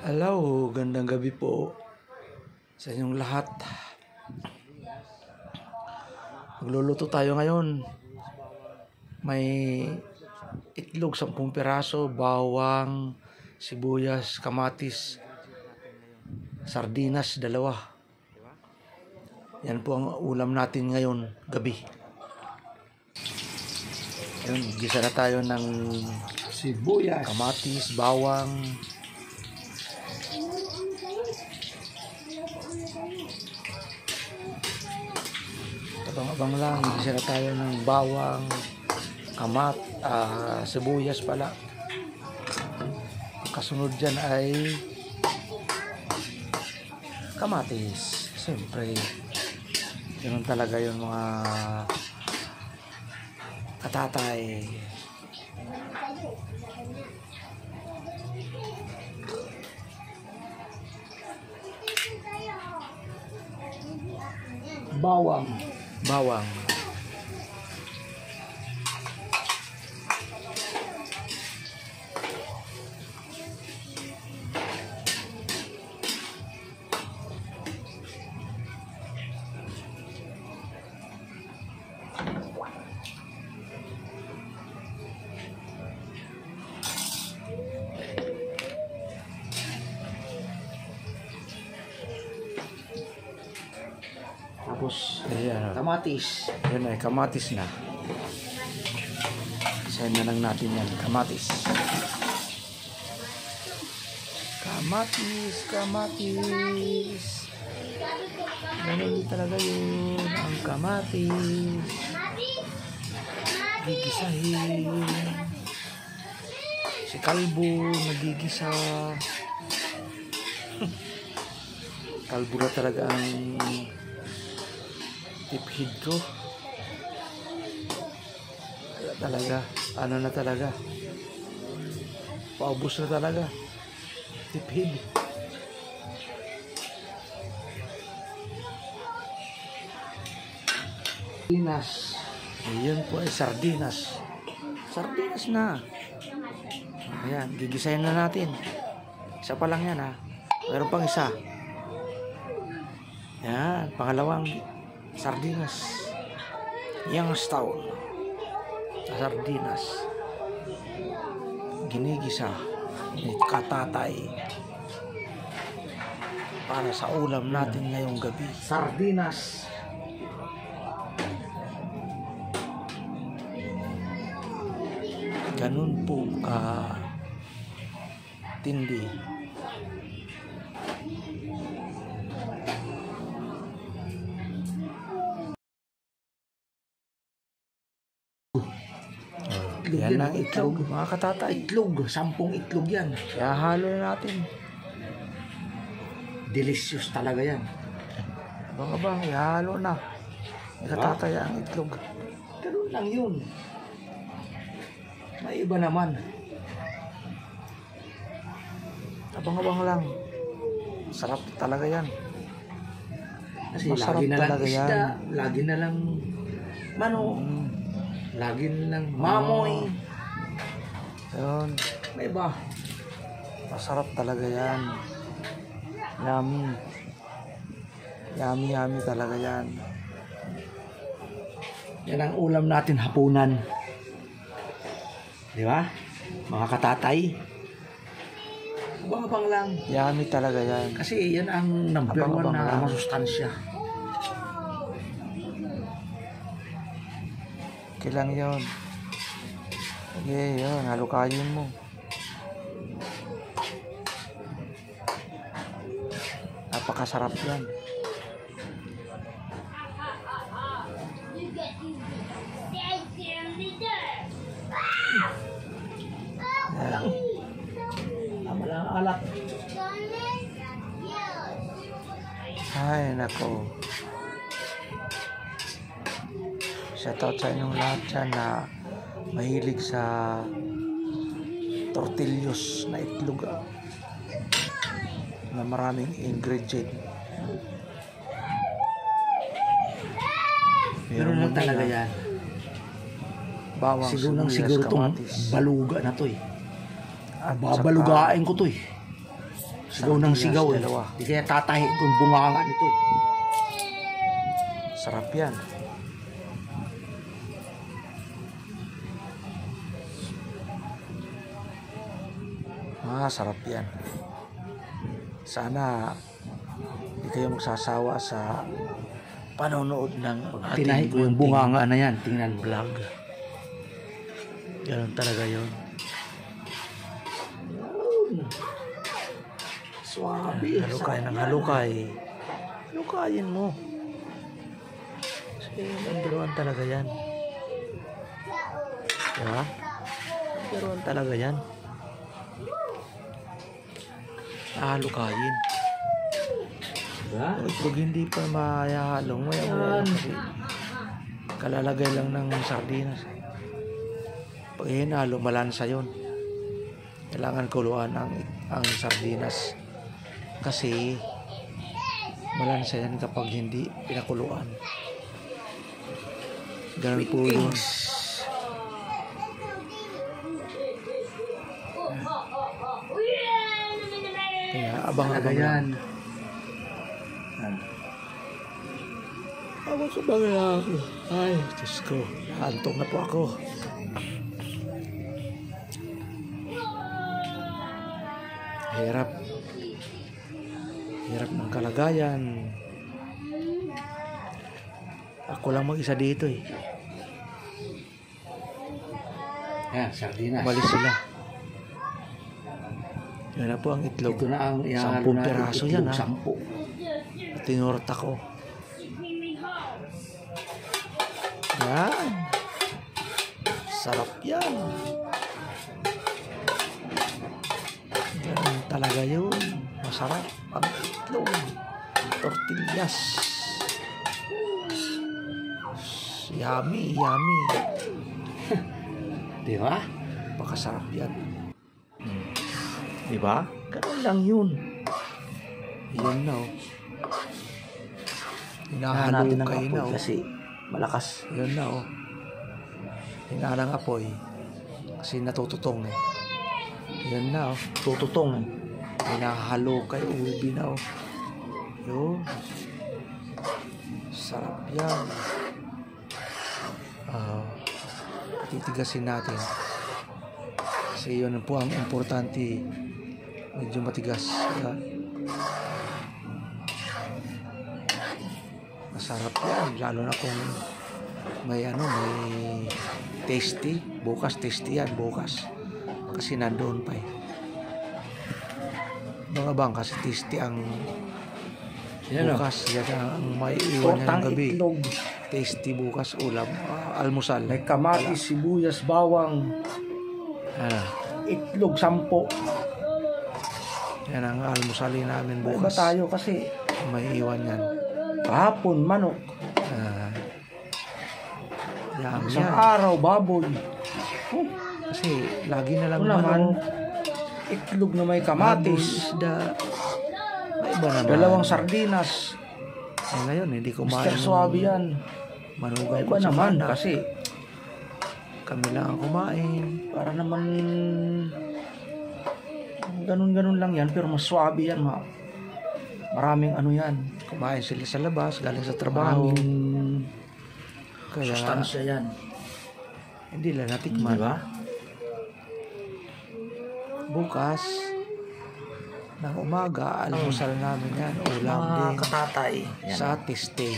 Hello, gandang gabi po sa inyong lahat. Magluluto tayo ngayon. May itlog 10 piraso, bawang, sibuyas, kamatis, sardinas 2. Yan po ang ulam natin ngayon gabi. Yun, gisa na tayo ng sibuyas, kamatis, bawang. Abang-abang lang, gisa na tayo ng bawang, sibuyas pala. Kasunod dyan ay kamatis. Siyempre, yun talaga yung mga katatay. bawang, Tapos, ayan, kamatis. yun ay kamatis na. Isahin na lang natin yan, kamatis. Kamatis. Ganun talaga yun, ang kamatis. Gigisahin. Si Kalbo, nagigisa. Kalbo na talaga ang tiphid ko. Talaga, ano na talaga, paubos na talaga, tiphid. Sardinas. Ayan po ay sardinas na. Ayan, gigisahin na natin. Isa pa lang yan, ha, meron pang isa. Ayan, pangalawang sardinas, Youngstown sardinas, ginigisa ni katatay para sa ulam natin ngayong gabi. Sardinas. Ganun po tindi. Yan ang itlog, mga katatay. Itlog, 10 itlog yan. Kaya halo na natin. Delicious talaga yan. Abang-abang, ihalo na. Katatay ang itlog. Ganun lang yun. May iba naman. Abang-abang lang. Sarap talaga yan. Kasi masarap lagi na lang talaga isda, yan. lagi na lang manok, lagi na lang mamoy. Yun. May iba. Masarap talaga yan. Yummy. Yummy talaga yan. Yan ang ulam natin hapunan. Di ba? Mga katatay. Abang-abang lang. Yummy talaga yan. Kasi yan ang number 1 Abang-abang na lang. masustansya. Kailang yun. Sige, yun. Halukayin mo. Napakasarap yan. Yan. Tama lang ang alat. Ay, nako. Shoutout sa inyong lahat dyan na mahilig sa tortillos na itlog na maraming ingredient. Meron lang talaga yan. Bawang, Siguro sibuyas, siguro itong kamatis. baluga na to eh. At Babalugain ko to eh. Sigaw ng sigaw eh. Dalawa. Di kaya tatahi kung bunganga nito eh. Sarap yan. Sarap yan. Sana hindi kayo magsasawa sa panonood ng Tinahi ko yung bunganga na yan. Tingnan mo. vlog. Ganun talaga yun. Swabe. Halukay ng halukay. Halukayin mo. Kasi number one talaga yan. Diba? Number one talaga yan. Halukayin. Diba? Pag hindi pa mayahalong, maya kasi kalalagay lang ng sardinas. Pag hinalo, malansa yun. Kailangan kuluan ang sardinas. Kasi malansa yan kapag hindi pinakuluan. Ganun po yun. Kaya abang-abang yan. Abang-abang lang ako. Ay, Diyos ko. Antong na po ako. Hirap. Hirap ng kalagayan. Ako lang mag-isa dito eh. Yan, sardinas. Umalis sila. Yan na po ang itlog. Ito na ang 10 piraso yan ha. 10. Tinorta ko. Yan. Sarap yan. Ganun talaga yun. Masarap ang itlog. Tortillas. Yummy, yummy. Di ba? Pakasarap yan. Di ba? Ganun lang yun. Yun na oh. Hinahanap natin ng Hinahalukay apoy na oh. kasi malakas. Yun na oh. Hinahalang apoy. Kasi natututong eh. Yun na oh. Tututong. Hinahalukay ubi na oh. Yun. Sarap yan. Titigasin natin. Kasi yun po ang importante. Medyo matigas. Masarap yan. Lalo na kung may tasty. Bukas tasty yan. Bukas. Kasi nandoon pa eh. Mga bang kasi tasty ang bukas. Yan ang may iwan niya ng gabi. Itlog. Tasty bukas ulam. Almusal. May kamatis, sibuyas, bawang. Itlog, 10. Yan ang almusalin namin Iba bukas. tayo kasi May iwan yan. kahapon, manok. Yan Isang yan. araw, baboy. Kasi lagi na lang Ito naman, manok, itlog na may baboy, kamatis. isda. May iba naman. 2 sardinas. Ngayon, hindi kumain Mr. Suave yan. manugang Iba ko sa naman banda. kasi Kami lang ang kumain. para naman ganun-ganun lang yan pero mas swabe yan. Maraming ano yan. Kumain sila sa labas, galing sa trabaho. Maraming Kaya sustansya yan. hindi lang natikman. Diba? Bukas ng umaga, almusal namin yan. Ulam Mga din. katatay. Yan. Sa tiste.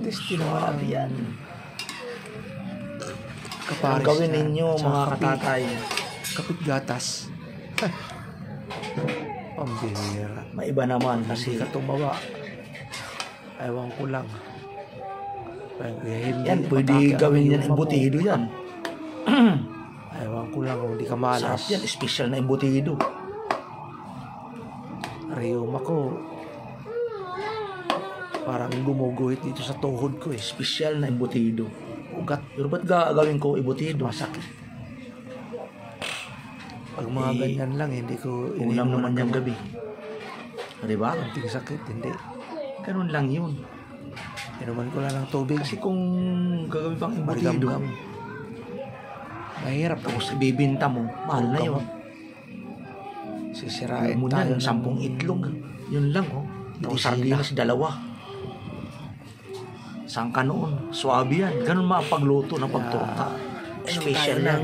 Tiste naman ang yan. kaparis Ang gawin niya. ninyo At saka mga kapit- katatay. Kapit gatas. Pambihira. May iba naman Kasi kasi ka tumawa. Ewan ko lang. Hindi yan pwede matake ang gawin yan iuma mo. embutido yan. Ewan ko lang kung di ka Sarap malas. yan, special na embutido. Riyuma ko. Parang gumuguhit dito sa tuhod ko eh. Special na embutido. Ugat. Pero ba't gagawin ko embutido? Masakit. Pag mga Eh, ganyan lang, hindi ko Ulam naman ng yung gamot. gabi. Diba? Konting sakit, hindi. Ganun lang yun. Inuman ko lang ng tubig. Kasi kung gagawin pang embutido, Marigam-gam. Mahirap. tapos ibibinta mo, mahal na yun. Sisirain Alam mo tayo na, 10 itlog. Yun lang, oh. Tapos sardinas, 2. Saan ka noon? Swabe yan. Ganun mapagluto ng pagtuta. Special yan.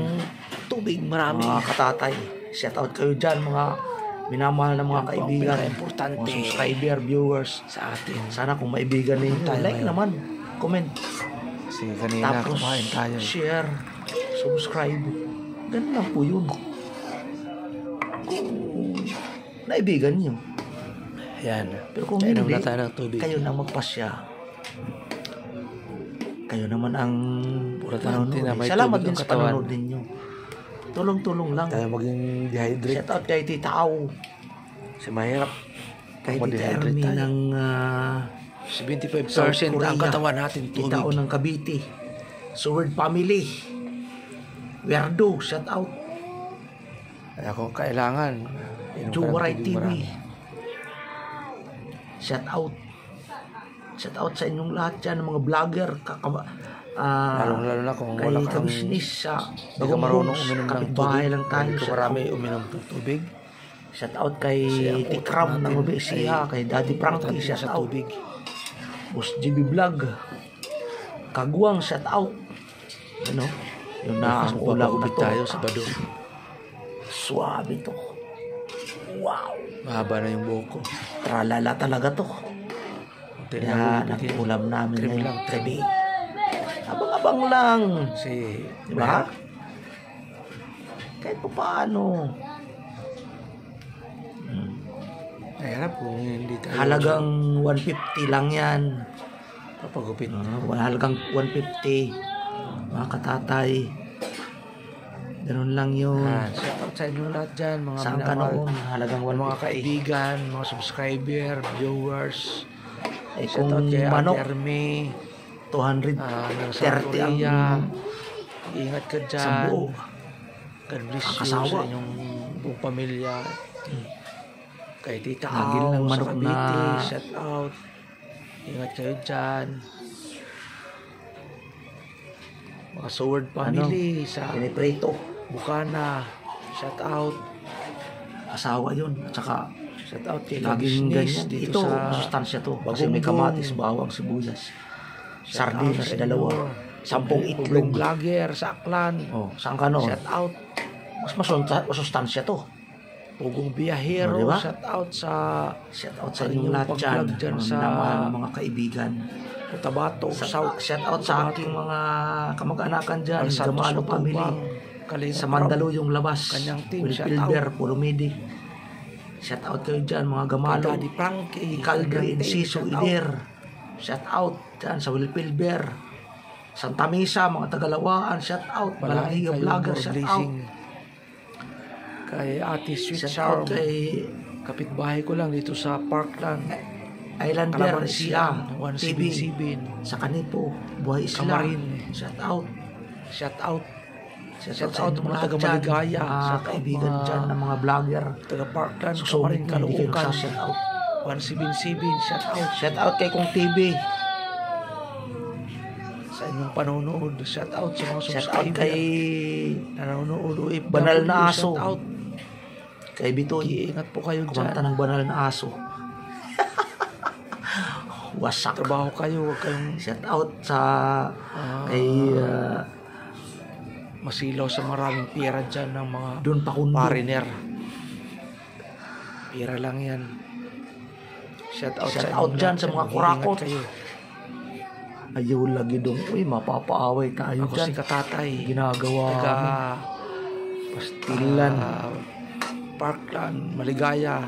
Tubig marami. Mga katatay. Shout out kayo dyan, mga minamahal na mga kaibigan. Importante Mga subscriber, viewers. sa atin. Sana kung maibigan ninyo, Tayo like ngayon. naman, comment. Kasi kanina Tapos, kumain tayo. share, subscribe. Ganun lang po yun. Kung naibigan nyo. Yan. Pero kung Inom hindi, na tayo ng tubig. kayo nang magpasya. Kayo naman ang Importante na may Salamat tubig din ang sa katawan. panonood ninyo. Tulong-tulong lang. Tayo maging dehydrate. Shout out kay Tita Au. Kasi mahirap. Kay Tita Ma-dehydrate Ermi tayo. ng 75% South ang Korea. katawan natin Tita tubig. Au ng Cavite. Sword Family. Werdo, shout out. Kaya kung kailangan, inom ka ng Juwaray tubig TV. marami. Shout out. Shout out sa inyong lahat dyan, mga vlogger, Lalong-lalo na kung kay wala kang kabisnis sa hindi ka marunong uminom ng kapitbahay tubig. lang tayo. Hindi ka marami uminom ng tubig. Shout out kay Kasi ang Tikram utak ng natin Obesiha, ay kay Daddy Frankie, importante shout sa out. tubig. Boss GB Vlog. Kagwang, shout out. Ano? Yung Bukas na ulam na magpapagupit to. tayo sa Bado. Suwabe to. Wow. Mahaba na yung buhok ko. Tralala talaga to. Hindi Kaya na gugupitin. ulam namin Trim ngayon. lang, trim. Gabi. Abang-abang lang. Kasi, Diba? Kahit pa paano. mahirap kung hindi tayo Halagang 150 lang yan. papagupit. Halagang 150. Mga katatay. Ganun lang yun. Shout out sa inyo lahat dyan, mga Saan ka minamahal. noon? Halagang Mga 150. kaibigan, mga subscriber, viewers. Eh Shout kung out kay Ate manok, Ermi. 230 Ng South Korea. ang Ingat ka dyan. sa buo. God bless you Kakasawa. sa inyong buong pamilya. Kay Tita Lagi Au lang sa manok Cavite, na- shout out. Ingat kayo dyan. Mga Sword Family sa Piniprito. Bukana, shout out. Asawa yun. At saka, Shout out kay laging Kabisnis ganyan. dito Ito, sa masustansya to. Kasi may Bagunggong. kamatis, bawang, sibuyas. Shout out Sardinas, sa 2. inyo. 10 Ublong itlog. vlogger sa Aklan. Oh, saan ka noon? Shout out. Mas masustansya to. Pugong Biyahero, Oh, diba? shout out sa Shout out sa Sa inyong inyong lahat dyan. pag-vlog dyan Mga sa- minamahal na mga kaibigan. Cotabato, South. Shout out sa aking mga kamag-anakan dyan. Alsantos, Gamalo family. Matubang, Kalinga Sa Prab. Mandaluyong labas. Kanyang team, Will shout Pilber, Pulumidi. Shout out kayo dyan, mga Kay Gamalo. Daddy Frankie, Caldri, kanyang team, Inciso, shout out. Ider. Shout out dyan sa Will Pilber. Santa Misa, mga Tagalawaan. Shout out. Palagi Malahiga kayong Vlogger. more Shout out. blessing. Kay Ate Sweet Shout out Charm. kay Kapitbahay ko lang dito sa Parkland. Islander Calamansian, Islam. 177. Sa Kanipo, Buhay Islam. Kamarin. Shout out. Shout out. Shout out sa mga lahat taga dyan, Maligaya, mga shout out kaibigan mga- dyan ng mga vlogger. Taga Parkland, Susumit Kamarin, na hindi kayo Caloocan. shout out. 177. Shout out. Shout out kay Kong TV. Sa inyong panonood. Shout out sa mga Shout out subscriber. kay Nanonood OFW. Banal na Aso. Shout out. kay Bitoy. Iingat po kayo Kumanta dyan. ng Banal na Aso. Wasak. Trabaho kayo. Huwag kayong Shout out sa kay masilaw sa maraming pera dyan ng mga Don Pakundo. foreigner. Pera lang yan. Shout out, Shout sa out inyong dyan lahat sa mga Mag-iingat kurakot. kayo. Ayaw lagi dong. Uy, mapapaaway tayo Ako dyan. si Katatay. Ginagawa Taga pastilan. Parkland, Maligaya,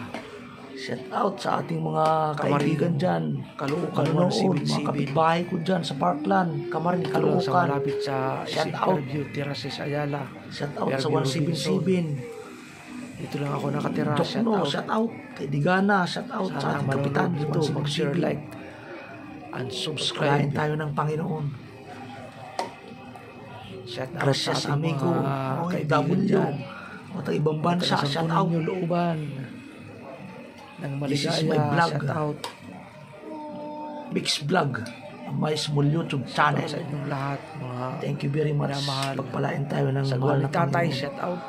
Shout out sa ating mga Kamarin. kaibigan dyan. Caloocan, Kanonood, mga 177. kapitbahay ko dyan sa Parkland. Kamarin, Ito lang sa Caloocan. malapit sa Shout out. Fairview, Terraces, Ayala. Shout out sa Fairview, 177. Dito lang ako nakatira. Shout Dokno, out. shout out. Kay Digana, shout out sa Sana ating manonood kapitan. dito, mag-share, 177. like, and Pagpalain subscribe. tayo ng Panginoon. Shout out Gracias, sa ating amigo. mga Oy, kaibigan W. dyan. O taga ibang bansa, Taga shout Santo out. Niño, Looban. Ng This is Maligaya, my vlog. shout out. Mix Vlog. My small YouTube Shout channel. out sa inyong lahat. Mga Thank you very much. Minamahal. Pagpalain tayo ng sa mahal mga na tatay, Panginoon. shout out.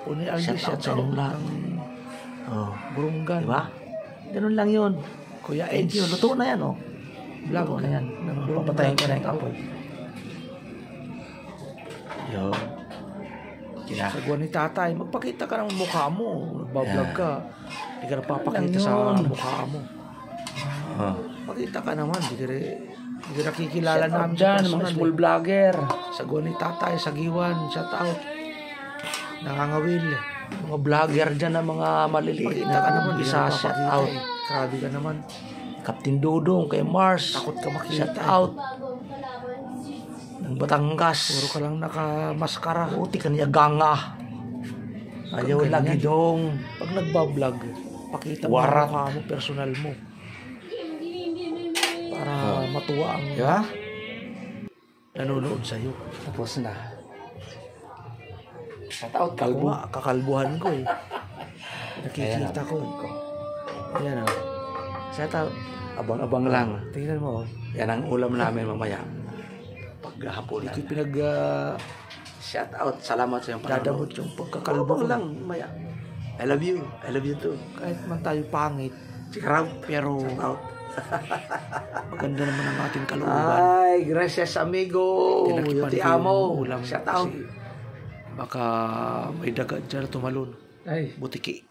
Uni Aldi, Shout out shout sa out. inyong lahat. Ng Oh. Burunggan. Diba? Ganun lang yun. Kuya Thank Eds. you. Luto na yan, oh. Vlog Luto na yan. Papatayin ko na yung kapoy. Yun. Kina. Sa buwan ni tatay, magpakita ka ng mukha mo. Nagbablog ka. Hindi ka napapakita Lang sa yun. mukha mo. Oh. Pakita ka naman. Hindi ka nakikilala Shout out namin dyan, sa mga personal. small vlogger. Sa buwan ni tatay, sa giwan, shout out. Nangangawil. Mga vlogger dyan na mga maliliit Pakita ka na naman. umpisa. Shout out. Grabe ka naman. Captain Dudong, kay Mars. Takot ka makita. Shout out. Ng Batangas. Puro ka lang nakamaskara. Uti ka niya ganga. Ayaw Ganyan. lagi dong. Pag nagbablog, pakita mo Warat. ang mukha mo, personal mo. Para matuwa ang Diba? nanonood sa'yo. Tapos na. Shout out kalbo. Kakalbuhan ko eh. Nakikita ko eh. Ayan o. Shout out. Abang-abang lang. Tingnan mo. Yan ang ulam namin mamaya. Paghahaponan. Hindi ko pinag Shout out. Salamat sa iyong dadamot panonood. yung pagkakalbo ko. lang mamaya. I love you. I love you too. Kahit man tayo pangit, Sikaraw. pero Shout out. maganda naman ang ating kalooban. Ay, gracias amigo. Tinakipan Yo te ko yung amo. ulam Shout out. kasi baka may daga dyan na tumalon. Ay. Butiki.